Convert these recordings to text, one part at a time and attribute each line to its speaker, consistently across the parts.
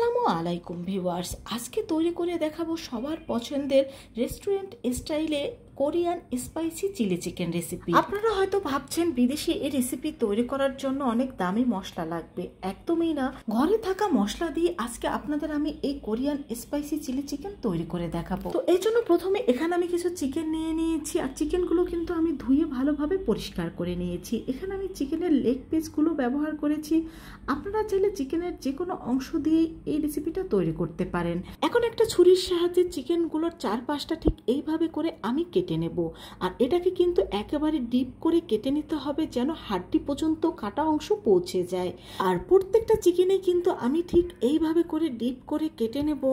Speaker 1: আসসালামু আলাইকুম ভিউয়ার্স, আজকে তৈরি করে দেখাবো সবার পছন্দের রেস্টুরেন্ট স্টাইলে Korean spicy chilli chicken recipe. আপনারা হয়তো ভাবছেন বিদেশি এই রেসিপি তৈরি করার জন্য অনেক দামি মশলা লাগবে। একদমই না, ঘরে থাকা মশলা দিয়ে আজকে আপনাদের আমি এই কোরিয়ান স্পাইসি চিলি চিকেন তৈরি করে দেখাবো। তো এই জন্য প্রথমে এখানে আমি কিছু চিকেন নিয়ে নিয়েছি, আর চিকেনগুলো কিন্তু আমি ধুয়ে ভালোভাবে পরিষ্কার করে নিয়েছি। এখানে আমি চিকেনের লেগ পিসগুলো ব্যবহার করেছি। আপনারা চাইলে চিকেনের যে কোনো অংশ দিয়ে এই রেসিপিটা তৈরি করতে পারেন। এখন একটা ছুরির সাহায্যে চিকেনগুলোর চারপাশটা ঠিক এইভাবে করে আমি কেটে নেব। আর এটাকে কিন্তু একেবারে ডিপ করে কেটে নিতে হবে, যেন হাড্ডি পর্যন্ত কাটা অংশ পৌঁছে যায়। আর প্রত্যেকটা চিকেনে কিন্তু আমি ঠিক এইভাবে করে ডিপ করে কেটে নেব।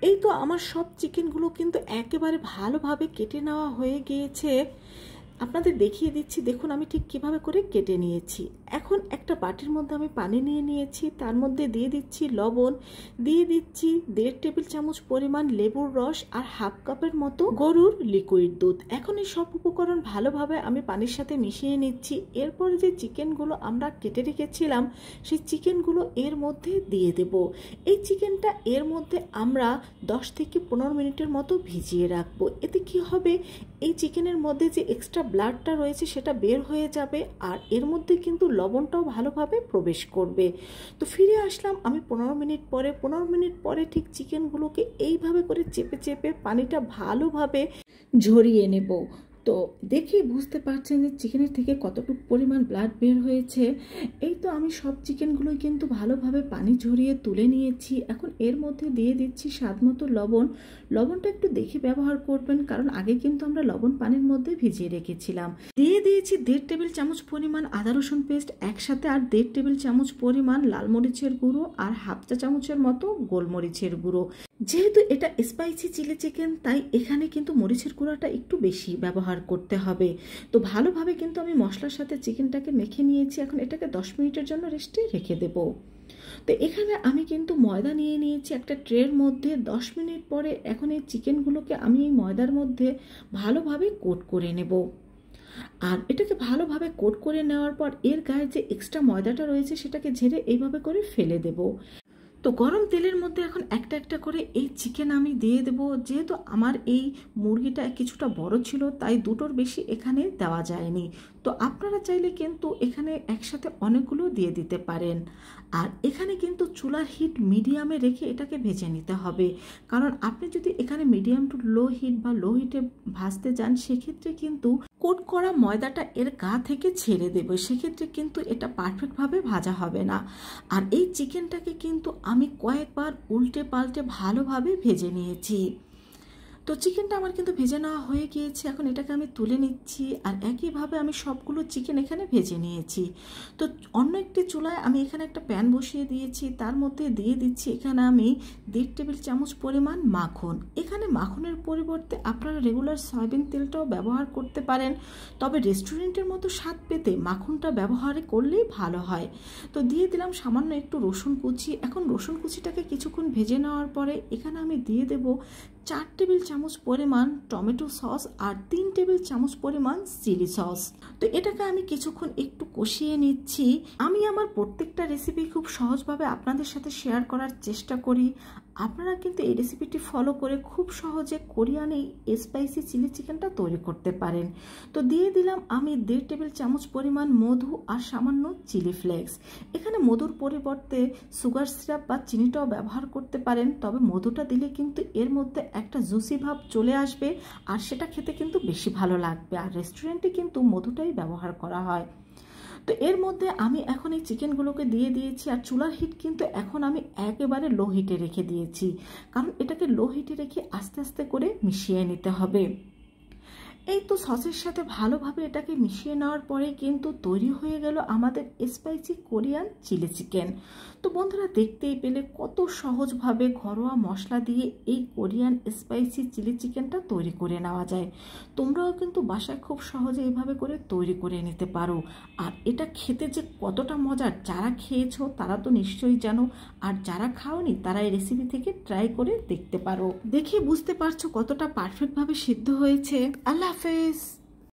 Speaker 1: এই তো আমার সব চিকেনগুলো কিন্তু একেবারে ভালোভাবে কেটে নেওয়া হয়ে গিয়েছে। আপনাদের দেখিয়ে দিচ্ছি, দেখুন আমি ঠিক কিভাবে করে কেটে নিয়েছি। এখন একটা বাটির মধ্যে আমি পানি নিয়ে নিয়েছি, তার মধ্যে দিয়ে দিচ্ছি লবণ, দিয়ে দিচ্ছি 1.5 টেবিল চামচ পরিমাণ লেবুর রস আর হাফ কাপের মতো গরুর লিকুইড দুধ। এখন এই সব উপকরণ ভালোভাবে আমি পানির সাথে মিশিয়ে নিচ্ছি। এরপরে যে চিকেনগুলো আমরা কেটে রেখেছিলাম সেই চিকেনগুলো এর মধ্যে দিয়ে দেব। এই চিকেনটা এর মধ্যে আমরা 10 থেকে 15 মিনিটের মতো ভিজিয়ে রাখবো। এতে কি হবে, এই চিকেনের মধ্যে যে এক্সট্রা ব্লাডটা রয়েছে সেটা বের হয়ে যাবে, আর এর মধ্যে কিন্তু লবণটাও ভালোভাবে প্রবেশ করবে। তো ফিরে আসলাম আমি 15 মিনিট পরে ঠিক চিকেনগুলোকে এইভাবে করে চেপে চেপে পানিটা ভালোভাবে ঝরিয়ে নেব। তো দেখে বুঝতে পারছেন যে চিকেনের থেকে কতটুকু পরিমাণ ব্লাড বের হয়েছে। এই তো আমি সব চিকেনগুলোই কিন্তু ভালোভাবে পানি ঝরিয়ে তুলে নিয়েছি। এখন এর মধ্যে দিয়ে দিচ্ছি স্বাদ মতো লবণ। লবণটা একটু দেখে ব্যবহার করবেন, কারণ আগে কিন্তু আমরা লবণ পানির মধ্যে ভিজিয়ে রেখেছিলাম। দিয়ে দিয়েছি 1.5 টেবিল চামচ পরিমাণ আদা রসুন পেস্ট একসাথে, আর 1.5 টেবিল চামচ পরিমাণ লাল মরিচের গুঁড়ো, আর হাফ চা চামচের মতো গোলমরিচের গুঁড়ো। যেহেতু এটা স্পাইসি চিলি চিকেন, তাই এখানে কিন্তু মরিচের গুঁড়োটা একটু বেশি ব্যবহার করতে হবে। তো ভালোভাবে কিন্তু আমি মশলার সাথে চিকেনটাকে মেখে নিয়েছি। এখন এটাকে 10 মিনিটের জন্য রেস্টে রেখে দেব। তো এখানে আমি কিন্তু ময়দা নিয়ে নিয়েছি একটা ট্রের মধ্যে। 10 মিনিট পরে এখন এই চিকেনগুলোকে আমি এই ময়দার মধ্যে ভালোভাবে কোট করে নেব। আর এটাকে ভালোভাবে কোট করে নেওয়ার পর এর গায়ে যে এক্সট্রা ময়দাটা রয়েছে সেটাকে ঝেড়ে এইভাবে করে ফেলে দেব। তো গরম তেলের মধ্যে এখন একটা একটা করে এই চিকেন আমি দিয়ে দেব। যেহেতু আমার এই মুরগিটা কিছুটা বড় ছিল, তাই দুটোর বেশি এখানে দেওয়া যায়নি। তো আপনারা চাইলে কিন্তু এখানে একসাথে অনেকগুলো দিয়ে দিতে পারেন। আর এখানে কিন্তু চুলার হিট মিডিয়ামে রেখে এটাকে ভেজে নিতে হবে, কারণ আপনি যদি এখানে মিডিয়াম টু লো হিট বা লো হিটে ভাজতে যান সেক্ষেত্রে কিন্তু কোট করা ময়দাটা এর গা থেকে ছেড়ে দেবে, সেক্ষেত্রে কিন্তু এটা পারফেক্টভাবে ভাজা হবে না। আর এই চিকেনটাকে কিন্তু আমি কয়েকবার উল্টে পাল্টে ভালোভাবে ভেজে নিয়েছি। তো চিকেনটা আমার কিন্তু ভেজে নেওয়া হয়ে গিয়েছে। এখন এটাকে আমি তুলে নিচ্ছি, আর একইভাবে আমি সবগুলো চিকেন এখানে ভেজে নিয়েছি। তো অন্য একটি চুলায় আমি এখানে একটা প্যান বসিয়ে দিয়েছি, তার মধ্যে দিয়ে দিচ্ছি এখানে আমি 1.5 টেবিল চামচ পরিমাণ মাখন। এখানে মাখনের পরিবর্তে আপনারা রেগুলার সয়াবিন তেলটাও ব্যবহার করতে পারেন, তবে রেস্টুরেন্টের মতো স্বাদ পেতে মাখনটা ব্যবহার করলেই ভালো হয়। তো দিয়ে দিলাম সামান্য একটু রসুন কুচি। এখন রসুন কুচিটাকে কিছুক্ষণ ভেজে নেওয়ার পরে এখানে আমি দিয়ে দেব 4 টেবিল চামচ পরিমাণ টমেটো সস আর 3 টেবিল চামচ পরিমাণ চিলি সস। তো এটাকে আমি কিছুক্ষণ একটু কষিয়ে নিচ্ছি। আমি আমার প্রত্যেকটা রেসিপি খুব সহজভাবে আপনাদের সাথে শেয়ার করার চেষ্টা করি। আপনারা কিন্তু এই রেসিপিটি ফলো করে খুব সহজে কোরিয়ান এই স্পাইসি চিলি চিকেনটা তৈরি করতে পারেন। তো দিয়ে দিলাম আমি 1.5 টেবিল চামচ পরিমাণ মধু আর সামান্য চিলি ফ্লেক্স। এখানে মধুর পরিবর্তে সুগার সিরাপ বা চিনিটাও ব্যবহার করতে পারেন, তবে মধুটা দিলে কিন্তু এর মধ্যে একটা জুসি ভাব চলে আসবে, আর সেটা খেতে কিন্তু বেশি ভালো লাগবে। আর রেস্টুরেন্টে কিন্তু মধুটাই ব্যবহার করা হয়। তো এর মধ্যে আমি এখন এই চিকেনগুলোকে দিয়ে দিয়েছি, আর চুলার হিট কিন্তু এখন আমি একেবারে লো হিটে রেখে দিয়েছি, কারণ এটাকে লো হিটে রেখে আস্তে আস্তে করে মিশিয়ে নিতে হবে। এই তো সসের সাথে ভালোভাবে এটাকে মিশিয়ে নেওয়ার পরে কিন্তু তৈরি হয়ে গেল আমাদের স্পাইসি কোরিয়ান চিলি চিকেন। তো বন্ধুরা, দেখতেই পেলে কত সহজভাবে ঘরোয়া মশলা দিয়ে এই কোরিয়ান স্পাইসি চিলি চিকেনটা তৈরি করে নেওয়া যায়। তোমরাও কিন্তু বাসায় খুব সহজে এইভাবে করে তৈরি করে নিতে পারো। আর এটা খেতে যে কতটা মজার, যারা খেয়েছো তারা তো নিশ্চয়ই জানো, আর যারা খাওনি তারা এই রেসিপি থেকে ট্রাই করে দেখতে পারো। দেখে বুঝতে পারছো কতটা পারফেক্টভাবে সিদ্ধ হয়েছে। আল্লাহ হাফেজ।